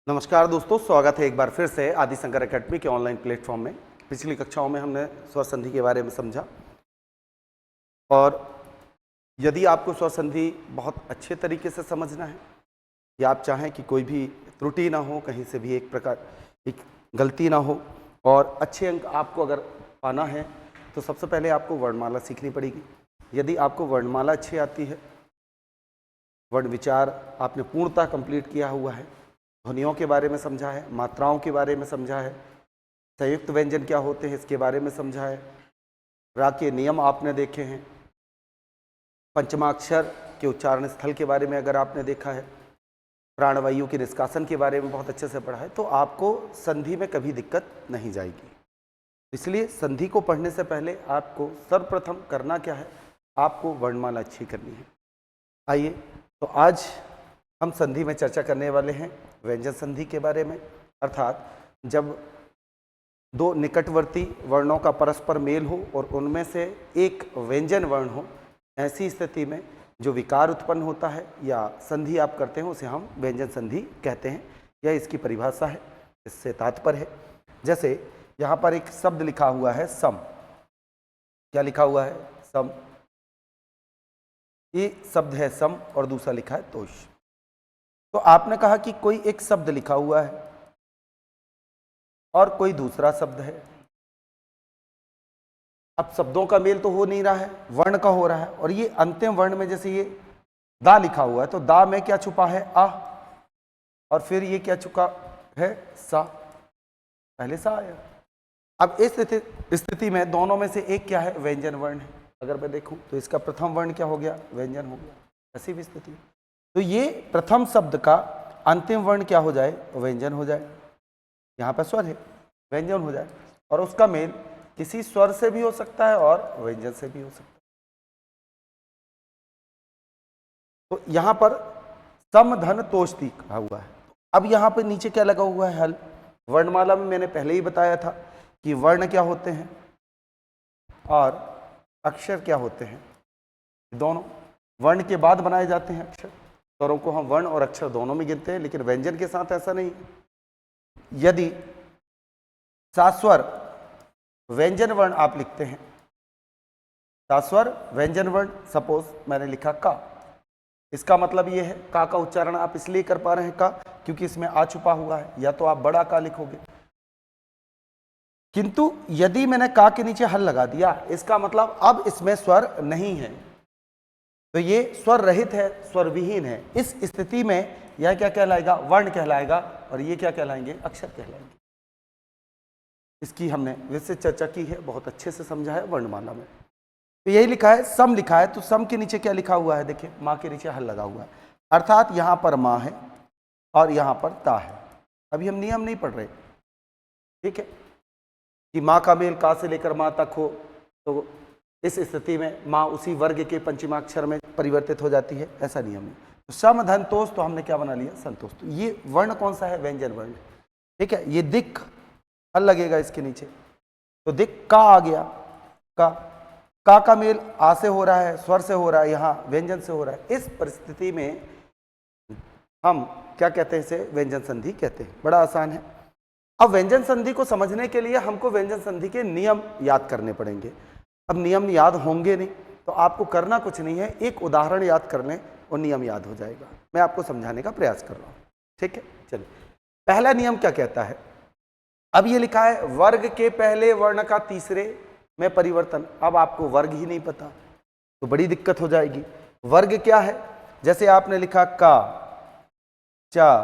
नमस्कार दोस्तों, स्वागत है एक बार फिर से आदि शंकर एकेडमी के ऑनलाइन प्लेटफॉर्म में। पिछली कक्षाओं में हमने स्वर संधि के बारे में समझा और यदि आपको स्वर संधि बहुत अच्छे तरीके से समझना है या आप चाहें कि कोई भी त्रुटि ना हो, कहीं से भी एक प्रकार एक गलती ना हो और अच्छे अंक आपको अगर पाना है तो सबसे पहले आपको वर्णमाला सीखनी पड़ेगी। यदि आपको वर्णमाला अच्छी आती है, वर्ण विचार आपने पूर्णतः कंप्लीट किया हुआ है, ध्वनियों के बारे में समझा है, मात्राओं के बारे में समझा है, संयुक्त व्यंजन क्या होते हैं इसके बारे में समझा है, रा के नियम आपने देखे हैं, पंचमाक्षर के उच्चारण स्थल के बारे में अगर आपने देखा है, प्राणवायु के निष्कासन के बारे में बहुत अच्छे से पढ़ा है, तो आपको संधि में कभी दिक्कत नहीं जाएगी। इसलिए संधि को पढ़ने से पहले आपको सर्वप्रथम करना क्या है, आपको वर्णमाला अच्छी करनी है। आइए तो आज हम संधि में चर्चा करने वाले हैं व्यंजन संधि के बारे में, अर्थात जब दो निकटवर्ती वर्णों का परस्पर मेल हो और उनमें से एक व्यंजन वर्ण हो, ऐसी स्थिति में जो विकार उत्पन्न होता है या संधि आप करते हैं उसे हम व्यंजन संधि कहते हैं। यह इसकी परिभाषा है, इससे तात्पर्य है। जैसे यहाँ पर एक शब्द लिखा हुआ है सम। क्या लिखा हुआ है? सम। ये शब्द है सम और दूसरा लिखा है तोष। तो आपने कहा कि कोई एक शब्द लिखा हुआ है और कोई दूसरा शब्द है। अब शब्दों का मेल तो हो नहीं रहा है, वर्ण का हो रहा है। और ये अंतिम वर्ण में जैसे ये दा लिखा हुआ है तो दा में क्या छुपा है? आ। और फिर ये क्या छुपा है? सा। पहले सा आया। अब इस स्थिति में दोनों में से एक क्या है? व्यंजन वर्ण है। अगर मैं देखूं तो इसका प्रथम वर्ण क्या हो गया? व्यंजन हो गया। ऐसी भी स्थिति, तो ये प्रथम शब्द का अंतिम वर्ण क्या हो जाए? व्यंजन हो जाए। यहाँ पर स्वर है, व्यंजन हो जाए। और उसका मेल किसी स्वर से भी हो सकता है और व्यंजन से भी हो सकता है। तो यहाँ पर सम धन तोष लिखा हुआ है। अब यहाँ पर नीचे क्या लगा हुआ है? हल। वर्णमाला में मैंने पहले ही बताया था कि वर्ण क्या होते हैं और अक्षर क्या होते हैं। दोनों वर्ण के बाद बनाए जाते हैं अक्षर। स्वरों को हम वर्ण और अक्षर दोनों में गिनते हैं, लेकिन व्यंजन के साथ ऐसा नहीं है। यदि सास्वर व्यंजन वर्ण आप लिखते हैं, सास्वर व्यंजन वर्ण, सपोज मैंने लिखा का, इसका मतलब ये है का उच्चारण आप इसलिए कर पा रहे हैं का क्योंकि इसमें आ छुपा हुआ है, या तो आप बड़ा का लिखोगे। किंतु यदि मैंने का के नीचे हल लगा दिया, इसका मतलब अब इसमें स्वर नहीं है, तो ये स्वर रहित है, स्वर विहीन है। इस स्थिति में यह क्या कहलाएगा? वर्ण कहलाएगा। और ये क्या कहलाएंगे? अक्षर कहलाएंगे। इसकी हमने वैसे चर्चा की है, बहुत अच्छे से समझा है वर्णमाला में। तो यही लिखा है, सम लिखा है, तो सम के नीचे क्या लिखा हुआ है? देखिए, माँ के नीचे हल लगा हुआ है, अर्थात यहाँ पर माँ है और यहाँ पर ता है। अभी हम नियम नहीं पढ़ रहे, ठीक है, कि माँ का मेल का से लेकर माँ तक हो, तो इस स्थिति में माँ उसी वर्ग के पंचमाक्षर में परिवर्तित हो जाती है, ऐसा नियम नहीं। तो सम धन तोष, तो हमने क्या बना लिया? संतोष। तो ये वर्ण कौन सा है? व्यंजन वर्ण, ठीक है। ये दिक हल लगेगा इसके नीचे, तो दिक का आ गया। का मेल आ से हो रहा है, स्वर से हो रहा है, यहाँ व्यंजन से हो रहा है। इस परिस्थिति में हम क्या कहते हैं? इसे व्यंजन संधि कहते हैं। बड़ा आसान है। अब व्यंजन संधि को समझने के लिए हमको व्यंजन संधि के नियम याद करने पड़ेंगे। अब नियम याद होंगे नहीं तो आपको करना कुछ नहीं है, एक उदाहरण याद कर लें और नियम याद हो जाएगा। मैं आपको समझाने का प्रयास कर रहा हूँ, ठीक है। चलिए, पहला नियम क्या कहता है? अब ये लिखा है वर्ग के पहले वर्ण का तीसरे में परिवर्तन। अब आपको वर्ग ही नहीं पता तो बड़ी दिक्कत हो जाएगी। वर्ग क्या है? जैसे आपने लिखा का, चा,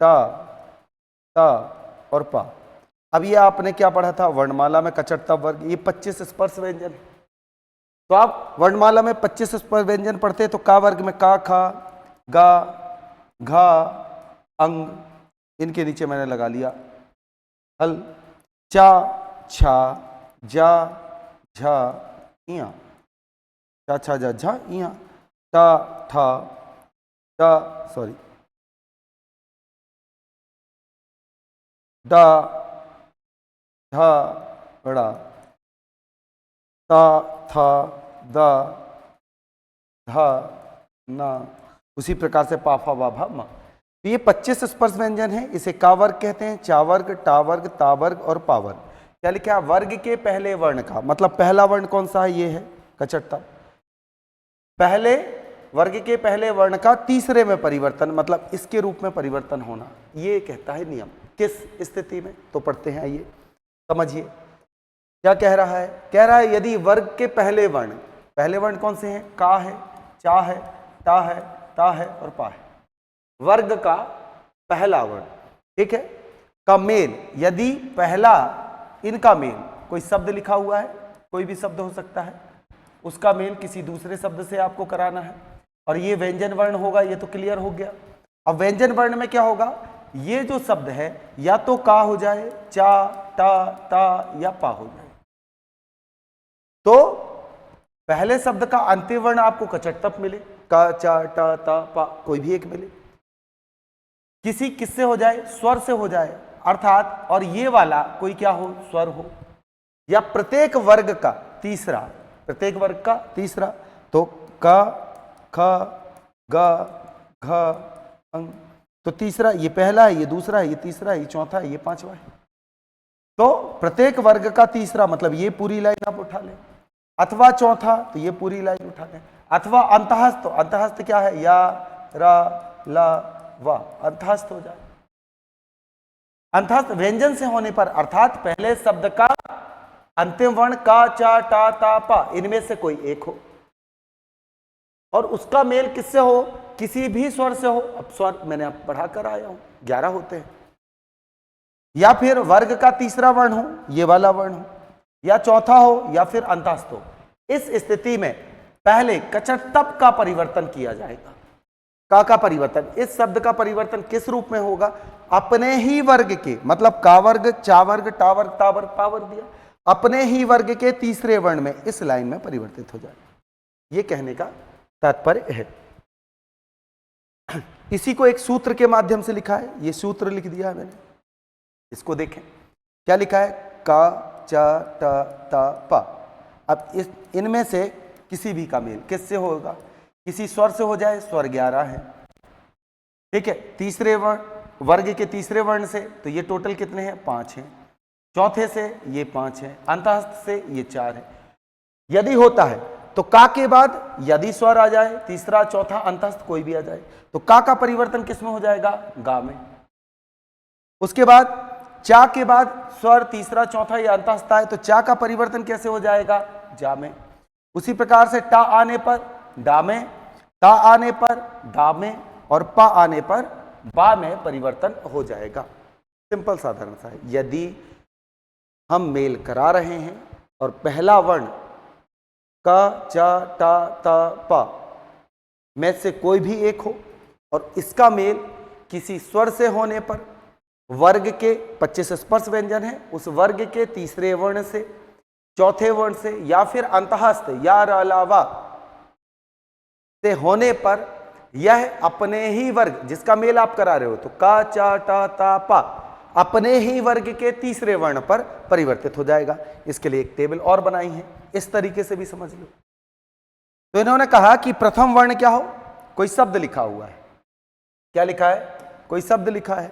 टा, ता और पा। अब ये आपने क्या पढ़ा था वर्णमाला में? कचटता वर्ग। ये 25 स्पर्श व्यंजन है। तो आप वर्णमाला में 25 स्पर्श व्यंजन पढ़ते हैं, तो का वर्ग में का, खा, गा, घा, अंग, इनके नीचे मैंने लगा लिया हल। चा, छा, जा, झा, इया, चा, छा, जा, झा, इया, टा, ठा, टा, सॉरी, डा, धा, बड़ा, ता, था, दा, धा, ना, उसी प्रकार से पाफा, बाभा, मा। तो ये 25 स्पर्श व्यंजन है, इसे का वर्ग कहते हैं, चा वर्ग, टा वर्ग, ता वर्ग और पा वर्ग। क्या लिखा है? वर्ग के पहले वर्ण का, मतलब पहला वर्ण कौन सा है? ये है कचटता। पहले वर्ग के पहले वर्ण का तीसरे में परिवर्तन, मतलब इसके रूप में परिवर्तन होना, ये कहता है नियम। किस स्थिति में? तो पढ़ते हैं, आइए समझिए क्या कह रहा है। कह रहा है यदि वर्ग के पहले वर्ण कौन से हैं? का है, चा है, टा है, ता है और पा है। वर्ग का पहला वर्ण, ठीक है, का मेल, यदि पहला इनका मेल, कोई शब्द लिखा हुआ है, कोई भी शब्द हो सकता है, उसका मेल किसी दूसरे शब्द से आपको कराना है, और ये व्यंजन वर्ण होगा, ये तो क्लियर हो गया। अब व्यंजन वर्ण में क्या होगा? ये जो शब्द है या तो का हो जाए, चा, टा, ता या पा हो जाए। तो पहले शब्द का अंतिम वर्ण आपको कचटतप मिले, का, चा, टा, ता, पा, कोई भी एक मिले। किसी किससे हो जाए? स्वर से हो जाए, अर्थात और ये वाला कोई क्या हो? स्वर हो, या प्रत्येक वर्ग का तीसरा, प्रत्येक वर्ग का तीसरा, तो का, ख, ग, घ, अंग, तो तीसरा ये पहला है, ये दूसरा है, ये तीसरा है, ये चौथा है, ये पांचवा है। तो प्रत्येक वर्ग का तीसरा, मतलब ये पूरी लाइन आप उठा लें, अथवा चौथा तो ये पूरी लाइन उठा लें, अथवा अंतःस्थ, तो अंतःस्थ क्या है? या, रा, ला, वा, अंतःस्थ हो जाए। अंतःस्थ व्यंजन से होने पर, अर्थात पहले शब्द का अंतिम वर्ण का, चा, टा, ता, पा, इनमें से कोई एक हो, और उसका मेल किससे हो? किसी भी स्वर से हो। अब स्वर मैंने आप पढ़ा कर आया हूं, 11 होते हैं। या फिर वर्ग का तीसरा वर्ण हो, ये वाला वर्ण हो, या चौथा हो, या फिर अंतःस्थ हो। इस स्थिति में पहले कचटतप का परिवर्तन किया जाएगा। का परिवर्तन, इस शब्द का परिवर्तन किस रूप में होगा? अपने ही वर्ग के, मतलब का वर्ग, चा वर्ग, टा वर्ग, ता वर्ग, पा वर्ग दिया, अपने ही वर्ग के तीसरे वर्ण में इस लाइन में परिवर्तित हो जाए। ये कहने का तात्पर्य है। इसी को एक सूत्र के माध्यम से लिखा है, ये सूत्र लिख दिया है मैंने, इसको देखें क्या लिखा है? का, चा, टा, ता, पा। अब इनमें से किसी भी का मेल किससे होगा? किसी स्वर से हो जाए, स्वर 11 है, ठीक है, तीसरे वर्ण, वर्ग के तीसरे वर्ण से, तो ये टोटल कितने हैं? 5 हैं। चौथे से ये 5 है, अंतःस्थ से ये 4 है। यदि होता है तो का के बाद यदि स्वर आ जाए, तीसरा, चौथा, अंतःस्थ कोई भी आ जाए, तो का परिवर्तन किस में हो जाएगा? गा में। उसके बाद चा के बाद स्वर तीसरा, चौथा या अंतःस्थ आए, तो चा का परिवर्तन कैसे हो जाएगा? जा में। उसी प्रकार से टा आने पर डा में, ता आने पर दा में, और पा आने पर बा में परिवर्तन हो जाएगा। सिंपल साधारण सा है। यदि हम मेल करा रहे हैं और पहला वर्ण का, चा, टा, ता, पा में से कोई भी एक हो, और इसका मेल किसी स्वर से होने पर, वर्ग के 25 स्पर्श व्यंजन है, उस वर्ग के तीसरे वर्ण से, चौथे वर्ण से, या फिर अंतःस्थ या अलावा से होने पर, यह अपने ही वर्ग, जिसका मेल आप करा रहे हो, तो का, चा, टा, ता, पा, अपने ही वर्ग के तीसरे वर्ण पर परिवर्तित हो जाएगा। इसके लिए एक टेबल और बनाई है, इस तरीके से भी समझ लो। तो इन्होंने कहा कि प्रथम वर्ण क्या हो? कोई शब्द लिखा हुआ है। क्या लिखा है? कोई शब्द लिखा है,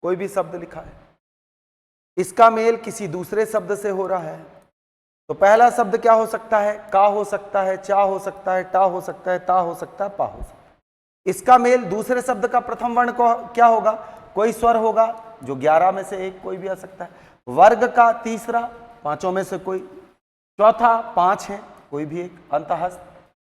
कोई भी शब्द लिखा है, इसका मेल किसी दूसरे शब्द से हो रहा है। तो पहला शब्द क्या हो सकता है? का हो सकता है, चा हो सकता है, टा हो सकता है, ता हो सकता है, पा हो सकता है। इसका मेल दूसरे शब्द का प्रथम वर्ण को क्या होगा? कोई स्वर होगा, जो 11 में से एक कोई भी आ सकता है। वर्ग का तीसरा, 5 में से कोई, चौथा 5 है, कोई भी एक, अंतःस्थ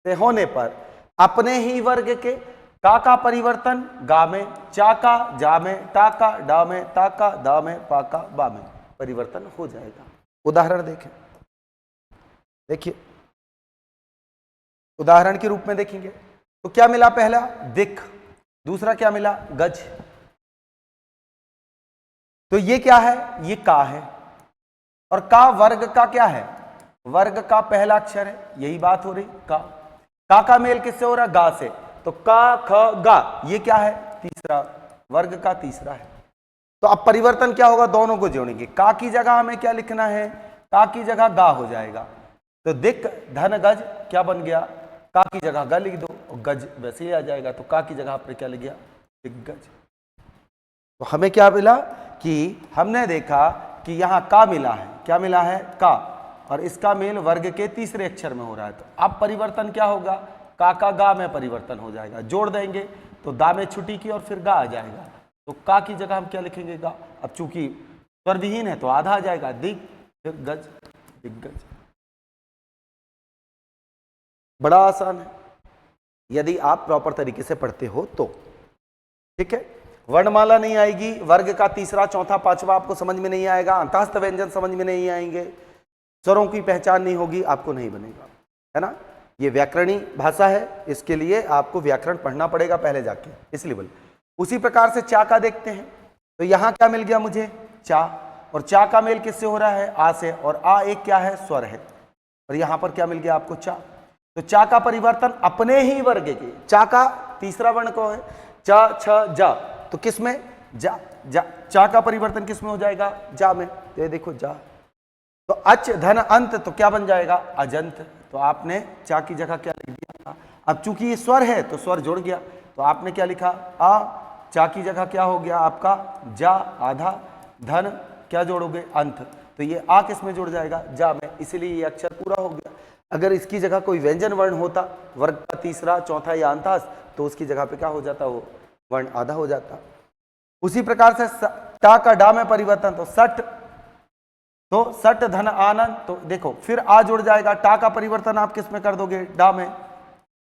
से होने पर अपने ही वर्ग के का परिवर्तन गा में, चा का जा में, टा का डा में, ता का दा में, पा का बा में परिवर्तन हो जाएगा। उदाहरण देखें, देखिए उदाहरण के रूप में देखेंगे तो क्या मिला? पहला दिख, दूसरा क्या मिला? गज। तो ये क्या है? ये का है, और का वर्ग का क्या है? वर्ग का पहला अक्षर है, यही बात हो रही। का मेल किससे हो रहा? गा से। तो का, ख, गा, ये क्या है? तीसरा, वर्ग का तीसरा है। तो अब परिवर्तन क्या होगा? दोनों को जोड़ेंगे। का की जगह हमें क्या लिखना है? का की जगह गा हो जाएगा। तो दिक, धन, गज क्या बन गया? का की जगह गा लिख दो और गज वैसे ही आ जाएगा, तो का की जगह पर क्या लिख गया, दिग्गज। तो हमें क्या मिला कि हमने देखा कि यहाँ का मिला है, क्या मिला है, का, और इसका मेल वर्ग के तीसरे अक्षर में हो रहा है। तो अब परिवर्तन क्या होगा, का गा में परिवर्तन हो जाएगा, जोड़ देंगे तो दा में छुट्टी की और फिर गा आ जाएगा। तो का की जगह हम क्या लिखेंगे, गा। अब चूंकि स्वर विहीन है तो आधा आ जाएगा, दिग, फिर गज, दिग्गज। बड़ा आसान है यदि आप प्रॉपर तरीके से पढ़ते हो तो। ठीक है, वर्णमाला नहीं आएगी, वर्ग का तीसरा चौथा पांचवा आपको समझ में नहीं आएगा, अंतःस्थ व्यंजन समझ में नहीं आएंगे, स्वरों की पहचान नहीं होगी, आपको नहीं बनेगा, है ना। ये व्याकरणी भाषा है, इसके लिए आपको व्याकरण पढ़ना पड़ेगा पहले जाके, इसलिए बोले। उसी प्रकार से चा का देखते हैं, तो यहां क्या मिल गया मुझे, चा, और चा का मेल किससे हो रहा है, आ से, और आ एक क्या है, स्वर है, और यहां पर क्या मिल गया आपको, चा। तो चा का परिवर्तन अपने ही वर्ग के, चा का तीसरा वर्ण को है, चा छ जा, तो किस में, जा, जा, चा का परिवर्तन किस में हो जाएगा, जा में। तो ये देखो जा, तो अच धन अंत, तो क्या बन जाएगा, अजंत। तो आपने चा की जगह क्या लिख दिया, अब चूंकि ये स्वर है तो स्वर जुड़ गया, तो आपने क्या लिखा, आ, चा की जगह क्या हो गया आपका, जा आधा, धन क्या जोड़ोगे, अंत, तो ये आ किस में जुड़ जाएगा, जा में, इसीलिए ये अक्षर पूरा हो गया। अगर इसकी जगह कोई व्यंजन वर्ण होता, वर्ग का तीसरा चौथा या अंतःस्थ, तो उसकी जगह पे क्या हो जाता, वो वर्ण आधा हो जाता। उसी प्रकार से टा का डा में परिवर्तन, तो सट, तो सट धन आनंद, तो देखो फिर आ जुड़ जाएगा, टा का परिवर्तन आप किस में कर दोगे, डा में,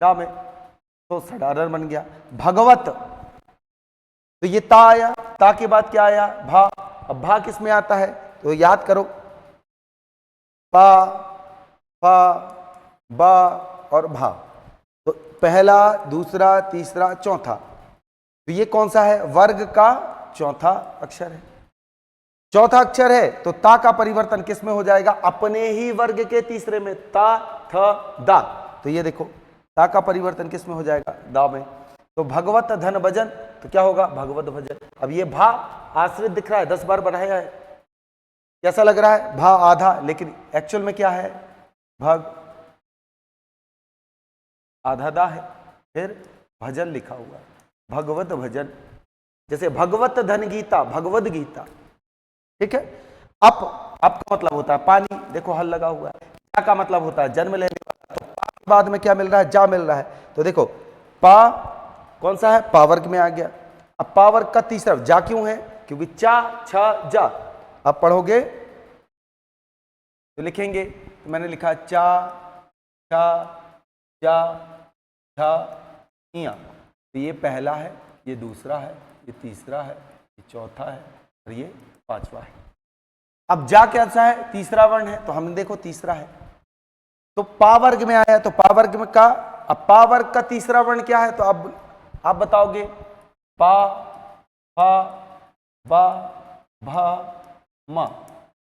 डा में, तो सडारन बन गया। भगवत, तो ये ता आया, ता के बाद क्या आया, भा, अब भा किस में आता है, तो याद करो, पा, फा, बा और भा, तो पहला दूसरा तीसरा चौथा, तो ये कौन सा है, वर्ग का चौथा अक्षर है, चौथा अक्षर है, तो ता का परिवर्तन किस में हो जाएगा, अपने ही वर्ग के तीसरे में, ता थ दा, तो ये देखो ता का परिवर्तन किस में हो जाएगा, दा में। तो भगवत धन भजन, तो क्या होगा, भगवत भजन। अब ये भा आश्रित दिख रहा है, 10 बार बढ़ाया है, कैसा लग रहा है, भा आधा, लेकिन एक्चुअल में क्या है, भग आधा दा है, फिर भजन लिखा हुआ है, भगवत भजन, जैसे भगवत धन गीता, भगवत गीता। ठीक है, अप का मतलब होता है पानी, देखो हल लगा हुआ है, जा का मतलब होता है जन्म लेने वाला, तो पा के बाद में क्या मिल रहा है, जा मिल रहा है, तो देखो पा कौन सा है, पा वर्ग में आ गया। अब पा वर्ग का तीसरा, जा क्यों है, क्योंकि चा छ जा, अब पढ़ोगे तो लिखेंगे, तो मैंने लिखा चा छा जा छा इया, तो ये पहला है, ये दूसरा है, ये तीसरा है, ये चौथा है, और ये पांचवा है। अब जा कैसा है, तीसरा वर्ण है, तो हमने देखो तीसरा है, तो पा वर्ग में आया, तो पा वर्ग में का, अब पा वर्ग का तीसरा वर्ण क्या है, तो अब आप बताओगे, पा फा बा भा मा,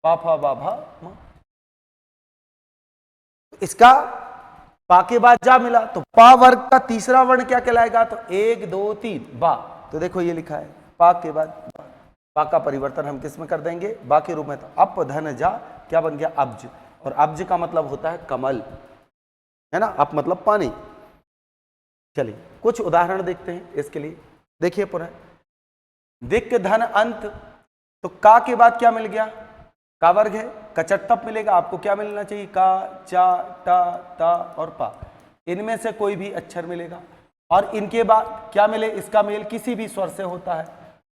पा फा बा भा मा, इसका पा के बाद जा मिला, तो पा वर्ग का तीसरा वर्ण क्या कहलाएगा, तो 1 2 3 बा, तो देखो ये लिखा है, पा के बाद बा, पा का परिवर्तन हम किस में कर देंगे, बा के रूप में, तो अप धन जा क्या बन गया, अब्ज, और अब्ज का मतलब होता है कमल, है ना, अप मतलब पानी। चलिए कुछ उदाहरण देखते हैं इसके लिए, देखिए पुनः, दिक् धन अंत, तो का के बाद क्या मिल गया, का वर्ग है, कचटप मिलेगा, आपको क्या मिलना चाहिए, का चा टा ता और पा, इनमें से कोई भी अक्षर मिलेगा, और इनके बाद क्या मिले, इसका मेल किसी भी स्वर से होता है,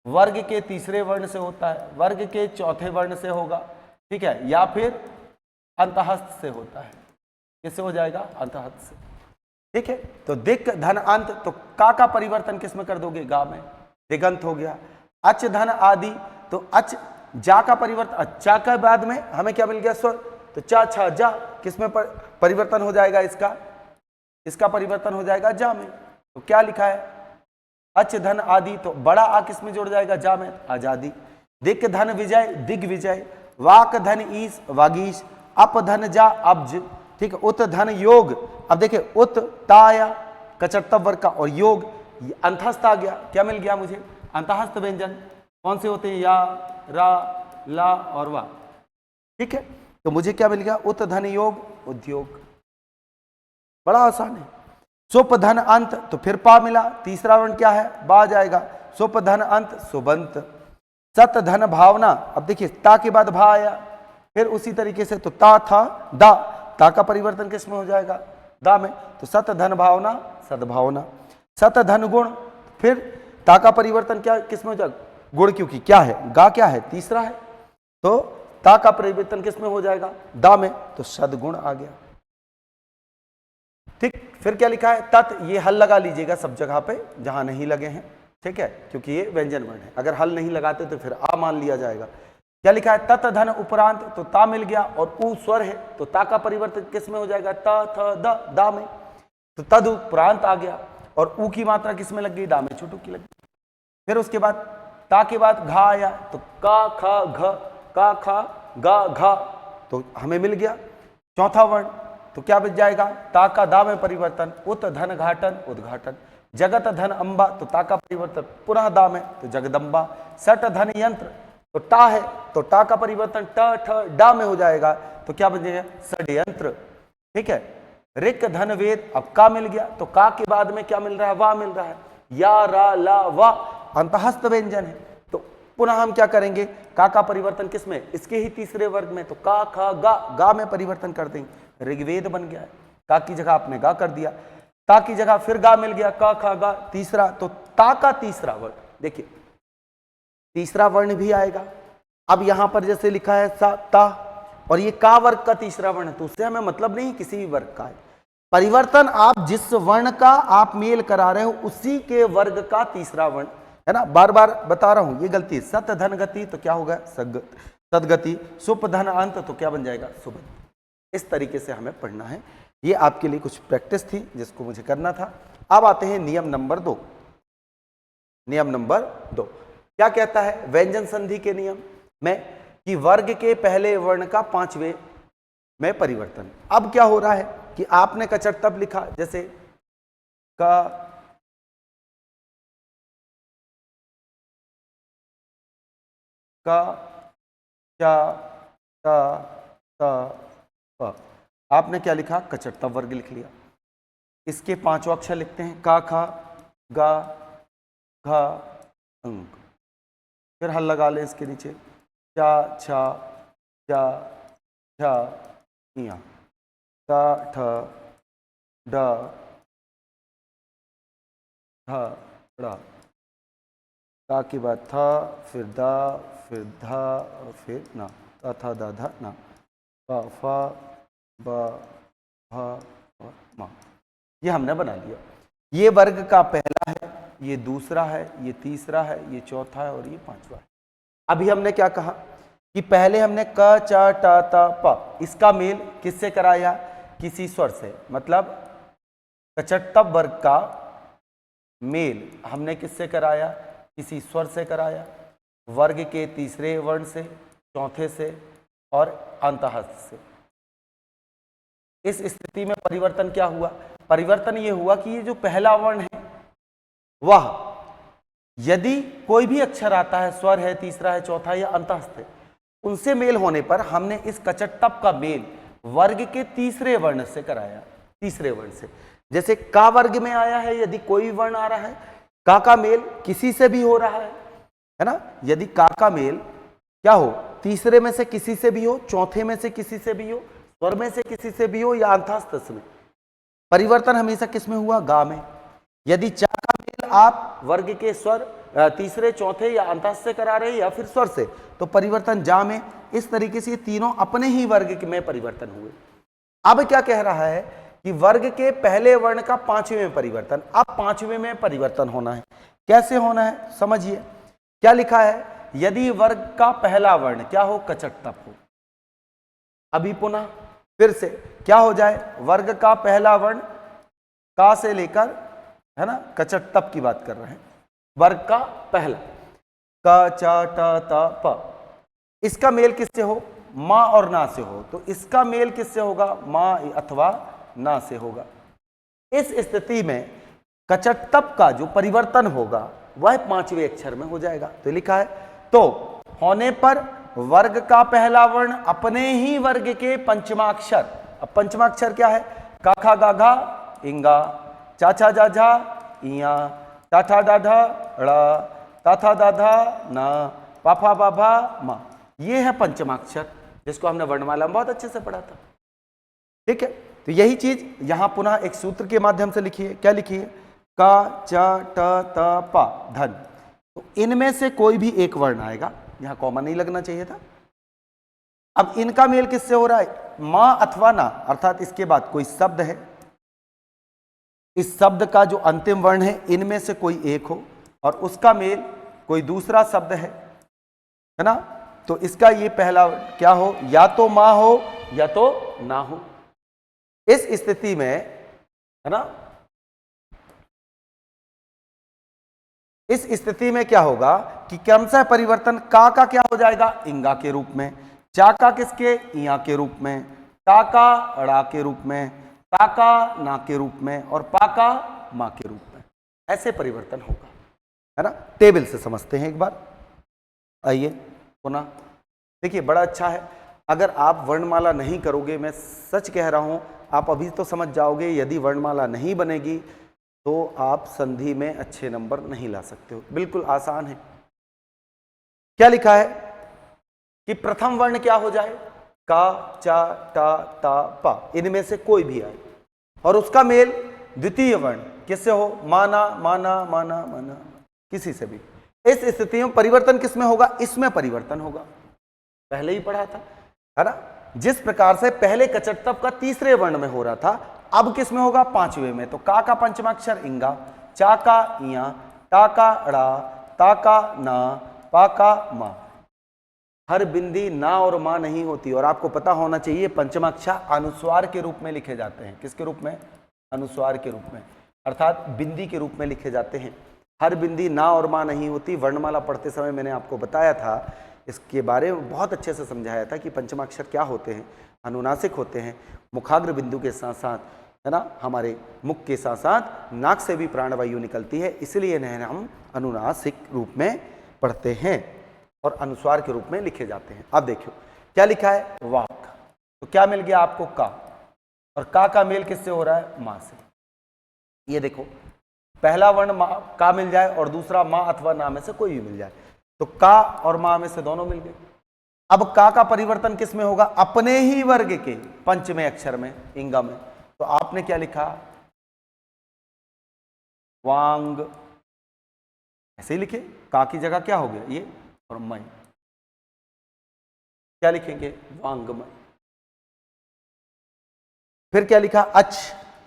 वर्ग के तीसरे वर्ण से होता है, वर्ग के चौथे वर्ण से होगा, ठीक है, या फिर अंतःस्थ से होता है, किससे हो जाएगा, अंतःस्थ से। ठीक है, तो दिक् धन अंत, तो का परिवर्तन किस में कर दोगे, गा में, दिगंत हो गया। अच धन आदि, तो अच जा का परिवर्तन, अच्छा का बाद में हमें क्या मिल गया, स्वर, तो चा छा जा किस में परिवर्तन हो जाएगा, इसका परिवर्तन हो जाएगा जा में, तो क्या लिखा है, अच धन आदि, तो बड़ा आ किस में जुड़ जाएगा, जा में, आजादी। दिक् धन विजय, दिग्विजय। वाक धन ईश, वागीश। अप धन जा, अब्ज, ठीक है। उत धन योग, अब देखिए उत ताया कचर्तव वर्ग का, और योग अंतःस्थ आ गया, क्या मिल गया मुझे, अंतःस्थ व्यंजन कौन से होते हैं, या रा ला और वा, ठीक है, तो मुझे क्या मिल गया, उत धन योग उद्योग, बड़ा आसान है। सुप धन अंत, तो फिर पा मिला, तीसरा वर्ण क्या है, बा जाएगा, सुप धन अंत सुबंत। सत धन भावना, अब देखिए ता के बाद भा आया, फिर उसी तरीके से तो ता था दा, ता का परिवर्तन किस में हो जाएगा, दा में, तो सत धन भावना सद्भावना। सत धन गुण, फिर ता का परिवर्तन क्या किस में हो जाएगा, गुण, क्योंकि क्या है, गा क्या है, तीसरा है, तो ता का परिवर्तन किस में हो जाएगा, दा में, तो सदगुण आ गया। ठीक, फिर क्या लिखा है, तत्, ये हल लगा लीजिएगा सब जगह पे जहां नहीं लगे हैं, ठीक है, क्योंकि ये व्यंजन वर्ण है, अगर हल नहीं लगाते तो फिर आ मान लिया जाएगा। क्या लिखा है, तत् धन उपरांत, तो ता मिल गया, और ऊ स्वर है, तो ता का परिवर्तन किस में हो जाएगा, त थ द, दा में, तो तद उपरांत आ गया, और ऊ की मात्रा किस में लग गई, दा में छोटू की लग गई। फिर उसके बाद ता के बाद घा आया, तो का खा घ, का खा गा घा, तो हमें मिल गया चौथा वर्ण, तो क्या बच जाएगा, ता का दा में परिवर्तन, उत धन घाटन उद्घाटन। जगत धन अंबा, तो ता का परिवर्तन पुनः दा में, तो जगदम्बा। सट धन यंत्र, तो टा है, तो टा का परिवर्तन ट ठ डा में हो जाएगा, तो क्या बन जाएगा, षड्यंत्र। ठीक है, ऋक धन वेद, अब का मिल गया, तो का के बाद में क्या मिल रहा है, वा मिल रहा है, या रा ला वा अंतहस्त व्यंजन है, तो पुनः हम क्या करेंगे, का परिवर्तन किस में, इसके ही तीसरे वर्ग में, तो का खा गा, गा में परिवर्तन कर देंगे, ऋग्वेद बन गया है, का की जगह आपने गा कर दिया, ता की जगह फिर गा मिल गया, का खा गा तीसरा, तो ता का तीसरा वर्ण, देखिए तीसरा वर्ण भी आएगा। अब यहां पर जैसे लिखा है सा ता, और ये का वर्ग का तीसरा वर्ण है, तो उससे हमें मतलब नहीं किसी भी वर्ग का है, परिवर्तन आप जिस वर्ण का आप मेल करा रहे हो उसी के वर्ग का तीसरा वर्ण है ना, बार बार बता रहा हूं, ये गलती। सत धन गति, तो क्या होगा, सदगति। सुप धन अंत, तो क्या बन जाएगा, सुबंत। इस तरीके से हमें पढ़ना है, ये आपके लिए कुछ प्रैक्टिस थी जिसको मुझे करना था। अब आते हैं नियम नंबर 2। नियम नंबर 2 क्या कहता है, व्यंजन संधि के नियम में कि वर्ग के पहले वर्ण का पांचवें में परिवर्तन। अब क्या हो रहा है कि आपने कचट तब लिखा, जैसे का चा ता ता प, आपने क्या लिखा, कचटता वर्ग लिख लिया। इसके पांचों अक्षर लिखते हैं, का खा गा घा अंक, फिर हल लगा ले इसके नीचे, चा छा जा झा इया, ता ठ ड धा ड़ा, ता के बाद था, फिर दा, फिर धा, और फिर ना, ता था दा धा ना, पा फा बा भा और मा, ये हमने बना लिया। ये वर्ग का पहला है, ये दूसरा है, ये तीसरा है, ये चौथा है, और ये पांचवा है। अभी हमने क्या कहा कि पहले हमने क च ट त प, इसका मेल किससे कराया, किसी स्वर से, मतलब कचट्टव वर्ग का मेल हमने किससे कराया, किसी स्वर से कराया, वर्ग के तीसरे वर्ण से, चौथे से, और अंतःस्थ से। इस स्थिति में परिवर्तन क्या हुआ, परिवर्तन ये हुआ कि ये जो पहला वर्ण है वह यदि कोई भी अक्षर आता है, स्वर है, तीसरा है, चौथा है या अंतःस्थ है, उनसे मेल होने पर हमने इस कचट्टव का मेल वर्ग के तीसरे वर्ण से कराया, तीसरे वर्ण से। जैसे का वर्ग में आया है, यदि कोई वर्ण आ रहा है, का मेल किसी से भी हो रहा है ना, यदि का मेल क्या हो, तीसरे में से किसी से भी हो, चौथे में से किसी से भी हो, स्वर में से किसी से भी हो, या अंतःस्थ में, परिवर्तन हमेशा किस में हुआ, गा में। यदि चा का मेल आप वर्ग के स्वर तीसरे, चौथे या अंतःस्थ से करा रहे हैं या फिर स्वर से, तो परिवर्तन जा में। इस तरीके से ये तीनों अपने ही वर्ग में परिवर्तन हुए। अब क्या कह रहा है कि वर्ग के पहले वर्ण का पांचवें में परिवर्तन, अब पांचवें में परिवर्तन होना है। कैसे होना है समझिए, क्या लिखा है, यदि वर्ग का पहला वर्ण क्या हो, कचट्टव हो। अभी पुनः फिर से क्या हो जाए, वर्ग का पहला वर्ण का से लेकर, है ना, कचट्टव की बात कर रहे हैं, वर्ग का पहला क च ट त प, इसका मेल किससे हो, मां और ना से हो, तो इसका मेल किससे होगा, मां अथवा ना से होगा। इस स्थिति में कचट्टव का जो परिवर्तन होगा वह पांचवें अक्षर में हो जाएगा। तो लिखा है, तो होने पर वर्ग का पहला वर्ण अपने ही वर्ग के पंचमाक्षर, अब पंचमाक्षर क्या है, का खा गा घा इंगा, चा छा जा झा इया, टा ठा डा ढा ड़ा, ता था दा धा ना, पा फा बा भा मा। ये है पंचमाक्षर जिसको हमने वर्णमाला में बहुत अच्छे से पढ़ा था। ठीक है, तो यही चीज यहां पुनः एक सूत्र के माध्यम से लिखिए। क्या लिखिए? का च ट त पा धन। तो इनमें से कोई भी एक वर्ण आएगा, यहां कॉमा नहीं लगना चाहिए था। अब इनका मेल किससे हो रहा है? मां अथवा ना, अर्थात इसके बाद कोई शब्द है, इस शब्द का जो अंतिम वर्ण है इनमें से कोई एक हो और उसका मेल कोई दूसरा शब्द है ना, तो इसका ये पहला क्या हो? या तो मां हो या तो ना हो। इस स्थिति में है ना, इस स्थिति में क्या होगा कि क्रमशः परिवर्तन का क्या हो जाएगा? इंगा के रूप में, चा का किसके? इया के रूप में, टा का अड़ा के रूप में, ता का ना के रूप में और पा का मा के रूप में। ऐसे परिवर्तन होगा, है ना। टेबल से समझते हैं एक बार। आइए पुनः देखिए, बड़ा अच्छा है। अगर आप वर्णमाला नहीं करोगे, मैं सच कह रहा हूं, आप अभी तो समझ जाओगे, यदि वर्णमाला नहीं बनेगी तो आप संधि में अच्छे नंबर नहीं ला सकते हो। बिल्कुल आसान है। क्या लिखा है कि प्रथम वर्ण क्या हो जाए? का, चा, टा, ता, पा, इनमें से कोई भी आए और उसका मेल द्वितीय वर्ण किससे हो? माना, माना, माना, माना, किसी से भी। इस स्थिति में परिवर्तन किसमें होगा? इसमें परिवर्तन होगा। पहले ही पढ़ा था, है ना। जिस प्रकार से पहले कचटतप का तीसरे वर्ण में हो रहा था, अब किस में होगा? पांचवें में। तो का पंचमाक्षर इंगा, चा का इया, टा का अड़ा, ता का ना, पा का मा। हर बिंदी ना और मां नहीं होती। और आपको पता होना चाहिए पंचमाक्षर अनुस्वार के रूप में लिखे जाते हैं। किसके रूप में? अनुस्वार के रूप में, अर्थात बिंदी के रूप में लिखे जाते हैं। हर बिंदी ना और मां नहीं होती। वर्णमाला पढ़ते समय मैंने आपको बताया था, इसके बारे में बहुत अच्छे से समझाया था कि पंचमाक्षर क्या होते हैं। अनुनासिक होते हैं, मुखाग्र बिंदु के साथ साथ, है ना, हमारे मुख के साथ साथ नाक से भी प्राणवायु निकलती है, इसलिए इन्हें हम अनुनासिक रूप में पढ़ते हैं और अनुस्वार के रूप में लिखे जाते हैं। अब देखियो क्या लिखा है? वाक। तो क्या मिल गया आपको? का। और का मेल किससे हो रहा है? मां से। ये देखो, पहला वर्ण मां का मिल जाए और दूसरा मां अथवा ना में से कोई भी मिल जाए, तो का और मां में से दोनों मिल गए। अब का परिवर्तन किस में होगा? अपने ही वर्ग के पंचमें अक्षर में, इंगा में। तो आपने क्या लिखा? वांग। ऐसे ही लिखे, का की जगह क्या हो गया? ये और मय। क्या लिखेंगे? वांगमय। फिर क्या लिखा? अच,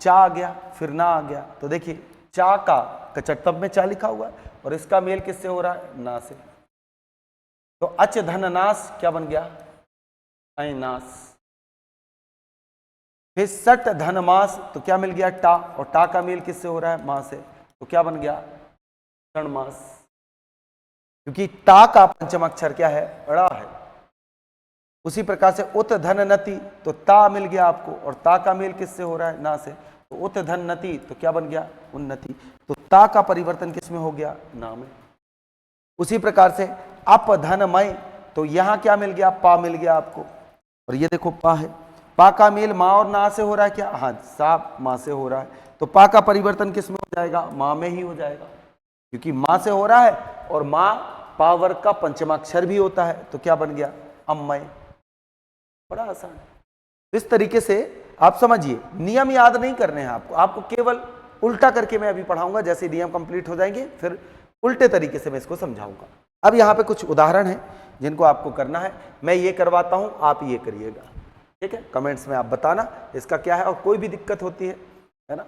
चा आ गया, फिर ना आ गया। तो देखिए, चा का कचटतप में चा लिखा हुआ है और इसका मेल किससे हो रहा है? ना से। तो अच धन नास क्या बन गया? ऐनास। फिर सट धन मास, तो क्या मिल गया? टा। और टा का मेल किससे हो रहा है? मां से। तो क्या बन गया? क्षणमास। क्योंकि टा का पंचम अक्षर क्या है? अड़ा है। उसी प्रकार से उत धन नति, तो ता मिल गया आपको और ता का मेल किससे हो रहा है? ना से। तो उत धन नति, तो क्या बन गया? उन्नति। तो ता का परिवर्तन किसमें हो गया? ना में। उसी प्रकार से अप धन मय, तो यहां क्या मिल गया? पा मिल गया आपको। और ये देखो पा है, पा का मेल मां और ना से हो रहा है क्या? हाँ, सा मां से हो रहा है। तो पा का परिवर्तन किस में हो जाएगा? मां में ही हो जाएगा, क्योंकि मां से हो रहा है और मां पा वर्ग का पंचमाक्षर भी होता है। तो क्या बन गया? अम्मय। बड़ा आसान है। इस तरीके से आप समझिए, नियम याद नहीं करने हैं आपको केवल उल्टा करके मैं अभी पढ़ाऊंगा। जैसे नियम कंप्लीट हो जाएंगे फिर उल्टे तरीके से मैं इसको समझाऊंगा। अब यहाँ पे कुछ उदाहरण हैं जिनको आपको करना है। मैं ये करवाता हूं, आप ये करिएगा, ठीक है। कमेंट्स में आप बताना इसका क्या है, और कोई भी दिक्कत होती है ना।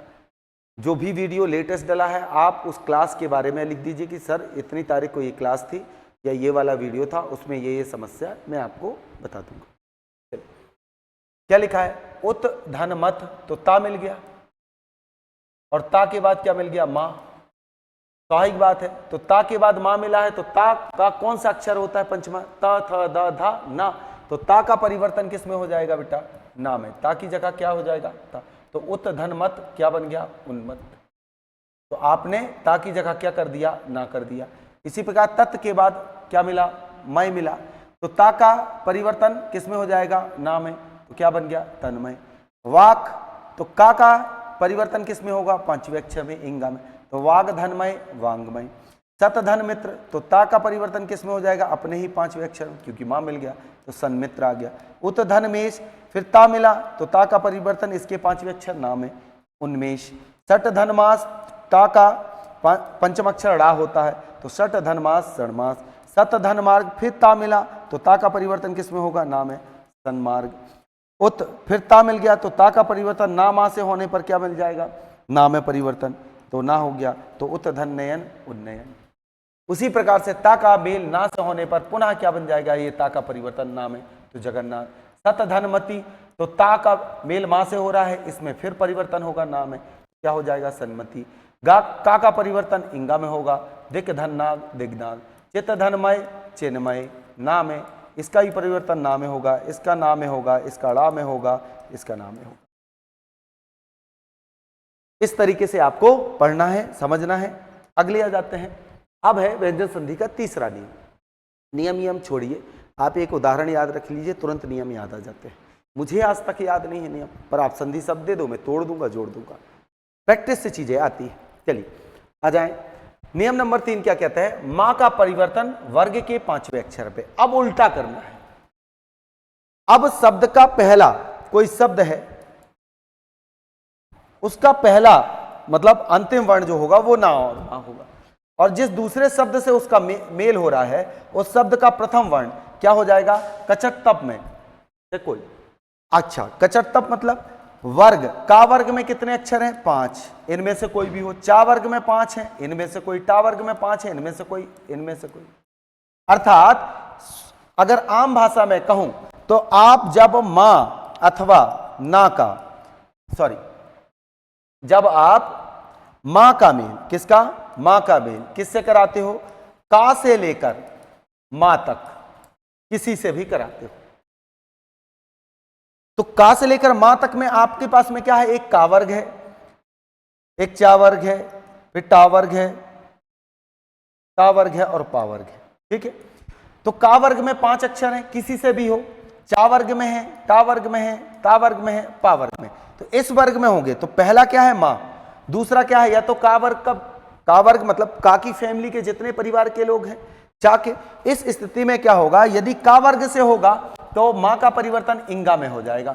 जो भी वीडियो लेटेस्ट डला है आप उस क्लास के बारे में लिख दीजिए कि सर इतनी तारीख को ये क्लास थी या ये वाला वीडियो था, उसमें ये समस्या मैं आपको बता दूंगा। क्या लिखा है? उत धन मत, तो ता मिल गया और ता के बाद क्या मिल गया? मां। स्वाभाविक बात है। तो ता के बाद मां मिला है, तो ता का कौन सा अक्षर होता है? पंचमा। ता थ द धा ना। तो ता का परिवर्तन किस में हो जाएगा बेटा? ना में। ता की जगह क्या हो जाएगा? ता। तो उत धन मत क्या बन गया? उन्मत। तो आपने ता की जगह क्या कर दिया? ना कर दिया। इसी प्रकार तत् के बाद क्या मिला? मय मिला। तो ता का परिवर्तन किस में हो जाएगा? ना में। तो क्या बन गया? तन्मय। वाक, तो का परिवर्तन किस में होगा? पांचवें अक्षर में, इंगा में। तो वाग धनमय, वांगमय। सत धन मित्र, तो ता का परिवर्तन किस में हो जाएगा? अपने ही पांचवें अक्षर में, क्योंकि मां मिल गया तो सन्मित्र आ गया। उत धन मेष, फिर ता मिला तो ता का परिवर्तन इसके पांचवें अक्षर ना में, उन्मेष। सट धन मास, ता का पंचम अक्षर ड़ा होता है तो सट धन मास, षणमास। सत धन मार्ग, फिर ता मिला तो ता का परिवर्तन किस में होगा? ना में, सन्मार्ग। उत, फिर ता मिल गया तो ता का परिवर्तन ना मा से होने पर क्या मिल जाएगा? ना में परिवर्तन, तो ना हो गया तो उत धन नयन, उन्नयन। उसी प्रकार से ता का मेल ना से होने पर पुनः क्या बन जाएगा? ये ता का परिवर्तन ना में, तो जगन्नाथ। सत धन मति, तो ता का मेल मां से हो रहा है, इसमें फिर परिवर्तन होगा ना में, क्या हो जाएगा? सन्मति। गा का परिवर्तन इंगा में होगा, दिक धन नाग, दिग्नाग। चित धनमय, चिन्मय, ना में, इसका ही परिवर्तन ना में होगा, इसका ना में होगा, इसका ड़ा में होगा, इसका ना में होगा। इस तरीके से आपको पढ़ना है, समझना है। अगले आ जाते हैं। अब है व्यंजन संधि का तीसरा नियम। नियम छोड़िए, आप एक उदाहरण याद रख लीजिए, तुरंत नियम याद आ जाते हैं। मुझे आज तक याद नहीं है नियम, पर आप संधि शब्द दे दो, मैं तोड़ दूंगा, जोड़ दूंगा। प्रैक्टिस से चीजें आती है। चलिए आ जाए। नियम नंबर 3 क्या कहता है? मां का परिवर्तन वर्ग के पांचवें अक्षर पे। अब उल्टा करना है। अब शब्द का पहला कोई शब्द है, उसका पहला मतलब अंतिम वर्ण जो होगा वो ना और मां होगा, और जिस दूसरे शब्द से उसका मेल हो रहा है उस शब्द का प्रथम वर्ण क्या हो जाएगा? कचट तप में से कोई। अच्छा, कचट तप मतलब वर्ग, का वर्ग में कितने अक्षर हैं? 5, इनमें से कोई भी हो। चा वर्ग में 5 है, इनमें से कोई। टा वर्ग में 5 है, इनमें से कोई, इनमें से कोई। अर्थात अगर आम भाषा में कहूं तो आप जब मां अथवा ना का, सॉरी, जब आप मां का मेल, किसका? मां का मेल किससे कराते हो? का से लेकर मां तक किसी से भी कराते हो। तो का से लेकर मां तक में आपके पास में क्या है? एक का वर्ग है, एक चा वर्ग है, फिर टा वर्ग है, ता वर्ग है और पा वर्ग है। ठीक है, तो का वर्ग में 5 अक्षर हैं, किसी से भी हो। चा वर्ग में है, टा वर्ग में है, ता वर्ग में है, पा वर्ग में। तो इस वर्ग में होंगे तो पहला क्या है? मां। दूसरा क्या है? या तो का वर्ग। कब? का वर्ग मतलब का की फैमिली के जितने परिवार के लोग हैं, चा के। इस स्थिति में क्या होगा? यदि का वर्ग से होगा तो मां का परिवर्तन इंगा में हो जाएगा।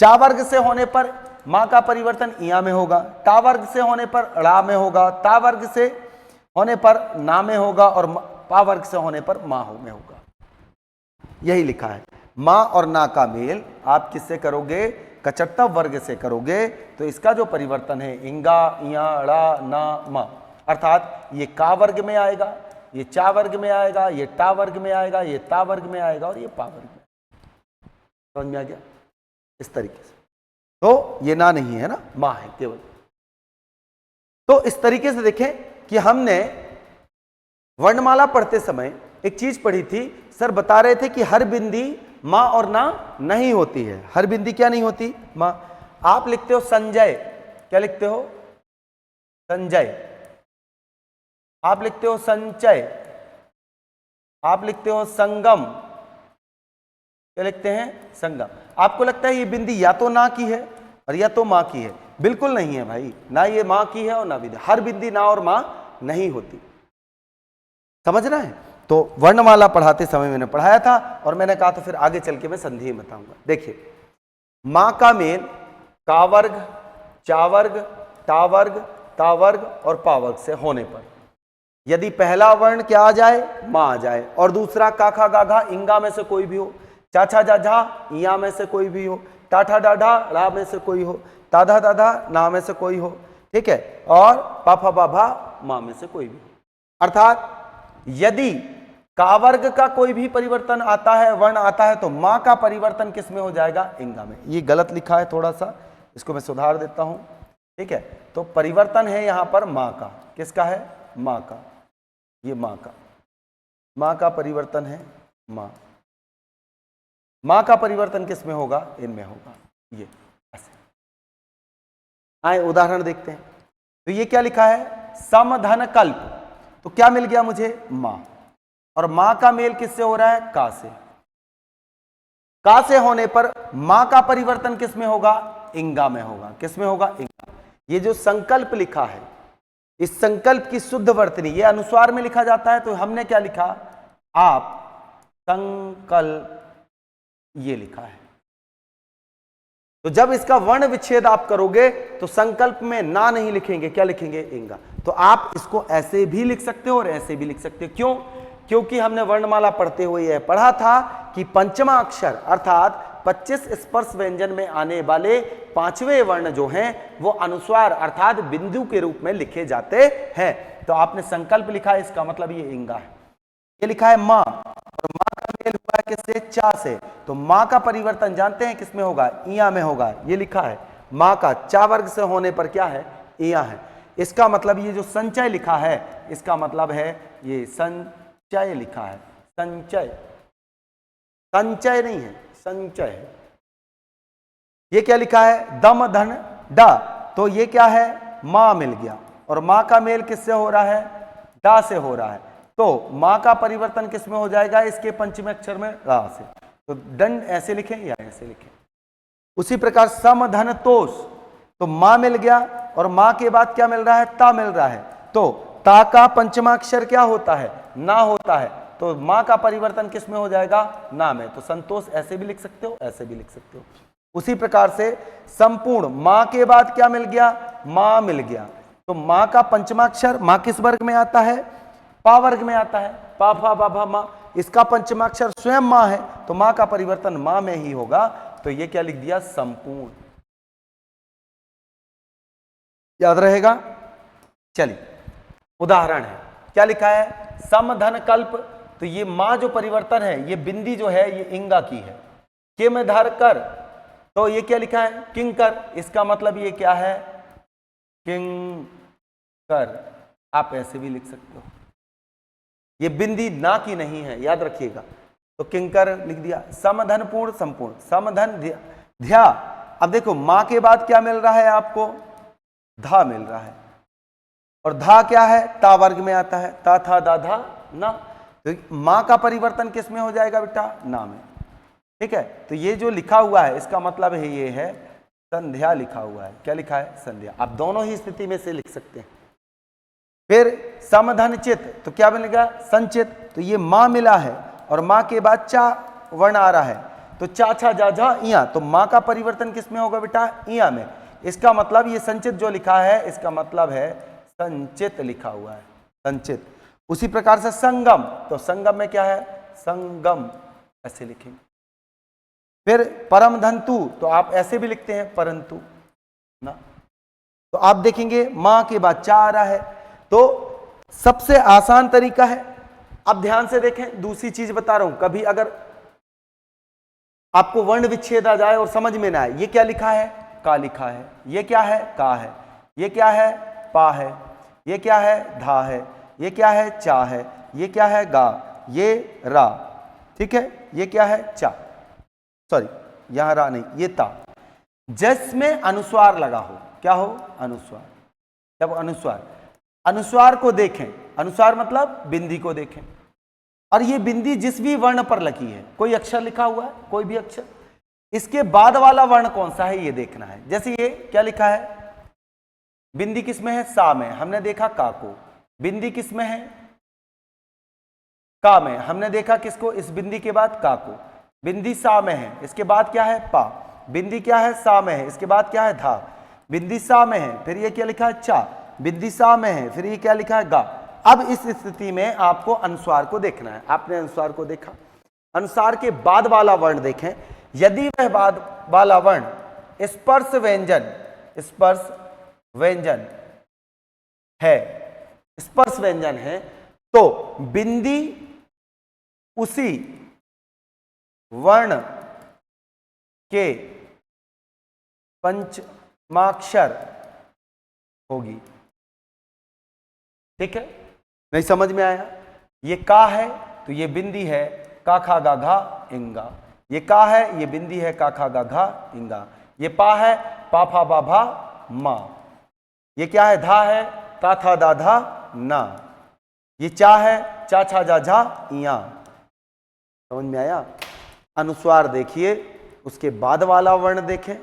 चा वर्ग से होने पर मां का परिवर्तन इया में होगा। टा वर्ग से होने पर ड़ा में होगा। ता वर्ग से होने पर ना में होगा, और पा वर्ग से होने पर मां में होगा। यही लिखा है। मां और ना का मेल आप किससे करोगे? कचट्टव वर्ग से करोगे, तो इसका जो परिवर्तन है इंगा, इया, ड़ा, ना, मा, अर्थात ये का वर्ग में आएगा, ये चा वर्ग में आएगा, ये टा वर्ग में आएगा, ये ता वर्ग में आएगा और ये पा वर्ग में। समझ में आ गया? इस तरीके से। तो ये ना नहीं है ना, मां है केवल। तो इस तरीके से देखें कि हमने वर्णमाला पढ़ते समय एक चीज पढ़ी थी। सर बता रहे थे कि हर बिंदी मां और ना नहीं होती है। हर बिंदी क्या नहीं होती? मां। आप लिखते हो संजय, क्या लिखते हो? संजय। आप लिखते हो संचय, आप लिखते हो संगम, क्या लिखते हैं? संगम। आपको लगता है ये बिंदी या तो ना की है और या तो मां की है? बिल्कुल नहीं है भाई, ना ये मां की है और ना बिंदी। हर बिंदी ना और मां नहीं होती। समझना है? तो वर्णमाला पढ़ाते समय मैंने पढ़ाया था और मैंने कहा तो फिर आगे चल के मैं संधि बताऊंगा। देखिए, मां का मेल का वर्ग, चा वर्ग, टा वर्ग, ता वर्ग और पा वर्ग से होने पर यदि पहला वर्ण क्या आ जाए? मां आ जाए, और दूसरा का खा गा घा इंगा में से कोई भी हो, चा छा जा झा इया में से कोई भी हो, टा ठा डा ढा ड़ा में से कोई हो, ता धा दा धा ना में से कोई हो, ठीक है, और पा फा बा भा मां में से कोई भी हो। अर्थात यदि का वर्ग का कोई भी परिवर्तन आता है, वर्ण आता है, तो मां का परिवर्तन किस में हो जाएगा? इंगा में। ये गलत लिखा है थोड़ा सा, इसको मैं सुधार देता हूं। ठीक है, तो परिवर्तन है यहां पर मां का। किसका है? मां का। ये मां का, मां का परिवर्तन है मां। मां का परिवर्तन किस में होगा? इनमें होगा। ये ऐसे। आए उदाहरण देखते हैं। तो ये क्या लिखा है? समधन कल्प। तो क्या मिल गया मुझे? मां। और मां का मेल किससे हो रहा है? का से। का से होने पर मां का परिवर्तन किस में होगा? इंगा में होगा। किस में होगा? इंगा। ये जो संकल्प लिखा है, इस संकल्प की शुद्ध वर्तनी, ये अनुस्वार में लिखा जाता है, तो हमने क्या लिखा, आप संकल्प, ये लिखा है। तो जब इसका वर्ण विच्छेद आप करोगे तो संकल्प में ना नहीं लिखेंगे, क्या लिखेंगे, इंगा। तो आप इसको ऐसे भी लिख सकते हो और ऐसे भी लिख सकते हो। क्यों? क्योंकि हमने वर्णमाला पढ़ते हुए यह पढ़ा था कि पंचमा अक्षर अर्थात 25 स्पर्श व्यंजन में आने वाले पांचवें वर्ण जो हैं वो अनुस्वार अर्थात बिंदु के रूप में लिखे जाते हैं। तो आपने संकल्प लिखा है, इसका मतलब ये इंगा है। ये लिखा है मां, और मां का मेल हुआ है किससे, चा से। तो मां का परिवर्तन जानते हैं किसमें होगा, इया में होगा। ये लिखा है मां का चा वर्ग से होने पर क्या है, इया है। इसका मतलब ये जो संचय लिखा है, इसका मतलब है ये संचय लिखा है, संचय, संचय नहीं है, संचय है। ये क्या लिखा है, दम धन डा, तो ये क्या है, मां मिल गया, और मां का मेल किससे हो रहा है, डा से हो रहा है। तो मां का परिवर्तन किस में हो जाएगा, इसके पंचमे अक्षर में रा से। तो दंड ऐसे लिखें या ऐसे लिखें। उसी प्रकार सम धन तोष, तो मां मिल गया और मां के बाद क्या मिल रहा है, ता मिल रहा है। तो ता का पंचमा अक्षर क्या होता है, ना होता है। तो मां का परिवर्तन किस में हो जाएगा, ना में। तो संतोष ऐसे भी लिख सकते हो, ऐसे भी लिख सकते हो। उसी प्रकार से संपूर्ण, मां के बाद क्या मिल गया, मां मिल गया। तो मां का पंचमा अक्षर, मां किस वर्ग में आता है, पा वर्ग में आता है, पा फा बा भा मां। इसका पंचमाक्षर स्वयं मां है, तो मां का परिवर्तन मां में ही होगा। तो ये क्या लिख दिया, संपूर्ण। याद रहेगा। चलिए उदाहरण है, क्या लिखा है, समधन कल्प। तो ये मां जो परिवर्तन है, ये बिंदी जो है ये इंगा की है। किम धर कर, तो ये क्या लिखा है, किंकर। इसका मतलब ये क्या है, किंकर। आप ऐसे भी लिख सकते हो, ये बिंदी ना की नहीं है, याद रखिएगा। तो किंकर लिख दिया। समधन पूर्ण, संपूर्ण, समधन ध्या। अब देखो मां के बाद क्या मिल रहा है आपको, धा मिल रहा है, और धा क्या है, ता वर्ग में आता है, ता था दा धा ना। तो मां का परिवर्तन किस में हो जाएगा बेटा, ना में। ठीक है। तो ये जो लिखा हुआ है इसका मतलब है ये है संध्या लिखा हुआ है। क्या लिखा है, संध्या। आप दोनों ही स्थिति में से लिख सकते हैं। फिर समधन चित, तो क्या मिलेगा, संचित। तो ये मां मिला है और मां के बाद चा वर्ण आ रहा है, तो चा छा जा झा इया। तो मां का परिवर्तन किस में होगा बेटा, इया में। इसका मतलब ये संचित जो लिखा है, इसका मतलब है संचित लिखा हुआ है, संचित। उसी प्रकार से संगम, तो संगम में क्या है, संगम, ऐसे लिखेंगे। फिर परम धंतु, तो आप ऐसे भी लिखते हैं, परंतु ना। तो आप देखेंगे मां के बाद चा आ रहा है, तो सबसे आसान तरीका है। अब ध्यान से देखें, दूसरी चीज बता रहा हूं, कभी अगर आपको वर्ण विच्छेद आ जाए और समझ में ना आए, ये क्या लिखा है, का लिखा है, ये क्या है, का है, ये क्या है, पा है, ये क्या है, धा है, ये क्या है, चा है, ये क्या है, गा, ये रा। ठीक है, ये क्या है, चा, सॉरी यहां रा नहीं, ये ता। जिसमें अनुस्वार लगा हो, क्या हो, अनुस्वार। जब अनुस्वार, अनुस्वार को देखें, अनुस्वार मतलब बिंदी को देखें, और ये बिंदी जिस भी वर्ण पर लगी है, कोई अक्षर लिखा हुआ है, कोई भी अक्षर, इसके बाद वाला वर्ण कौन सा है ये देखना है। जैसे ये क्या लिखा है, बिंदी किस में है, सा में, हमने देखा का को। बिंदी किस में है, का में, हमने देखा किसको, इस बिंदी के बाद का को। बिंदी सा में है, इसके बाद क्या है, पा। बिंदी क्या है, सा में है, इसके बाद क्या है, धा। बिंदी सा में है, फिर ये क्या लिखा है, चा। बिंदी सा में है, फिर ये क्या लिखा है, गा। अब इस स्थिति में आपको अनुस्वार को देखना है। आपने अनुस्वार को देखा, अनुस्वार के बाद वाला वर्ण देखें। यदि वह बाद वाला वर्ण स्पर्श व्यंजन, स्पर्श व्यंजन है, स्पर्श व्यंजन है, तो बिंदी उसी वर्ण के पंचमाक्षर होगी। ठीक है, नहीं समझ में आया। ये का है तो ये बिंदी है, का खा गा घा इंगा। ये का है, ये बिंदी है, का खा गा घा इंगा। ये पा है, पा फा बा भा मा। ये क्या है, धा है, ता था दा धा ना। ये चा है, चा छा जा झा इया। समझ में आया। अनुस्वार देखिए, उसके बाद वाला वर्ण देखें,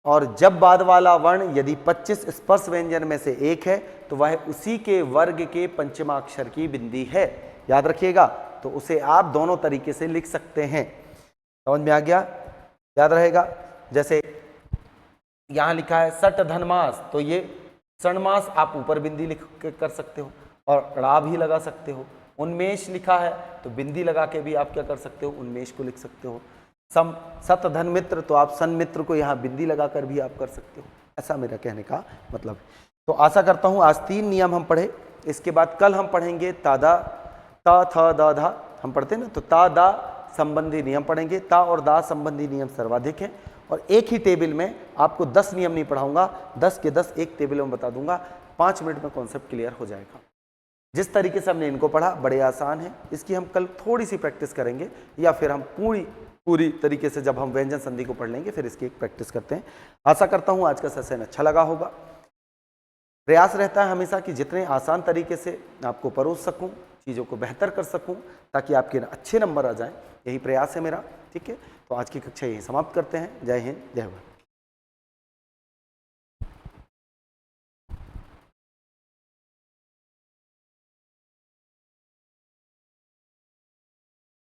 और जब बाद वाला वर्ण यदि 25 स्पर्श व्यंजन में से एक है तो वह उसी के वर्ग के पंचमाक्षर की बिंदी है। याद रखिएगा, तो उसे आप दोनों तरीके से लिख सकते हैं। समझ में आ गया? याद रहेगा। जैसे यहां लिखा है सट धनमास, तो ये षणमास आप ऊपर बिंदी लिख के कर सकते हो और ड़ा भी लगा सकते हो। उन्मेष लिखा है तो बिंदी लगा के भी आप क्या कर सकते हो, उन्मेष को लिख सकते हो। सम सत धन मित्र, तो आप सन मित्र को यहाँ बिंदी लगाकर भी आप कर सकते हो। ऐसा मेरा कहने का मतलब है। तो आशा करता हूँ आज 3 नियम हम पढ़े। इसके बाद कल हम पढ़ेंगे तादा, ता थ दा धा हम पढ़ते हैं ना, तो ता दा संबंधी नियम पढ़ेंगे। ता और दा संबंधी नियम सर्वाधिक है और एक ही टेबल में आपको 10 नियम नहीं पढ़ाऊंगा, 10 के 10 एक टेबल में बता दूंगा। 5 मिनट में कॉन्सेप्ट क्लियर हो जाएगा। जिस तरीके से हमने इनको पढ़ा बड़े आसान है। इसकी हम कल थोड़ी सी प्रैक्टिस करेंगे या फिर हम पूरी तरीके से जब हम व्यंजन संधि को पढ़ लेंगे फिर इसकी एक प्रैक्टिस करते हैं। आशा करता हूँ आज का सेशन अच्छा लगा होगा। प्रयास रहता है हमेशा कि जितने आसान तरीके से आपको परोस सकूं, चीज़ों को बेहतर कर सकूं ताकि आपके अच्छे नंबर आ जाएं, यही प्रयास है मेरा। ठीक है, तो आज की कक्षा यही समाप्त करते हैं। जय हिंद, जय भारत।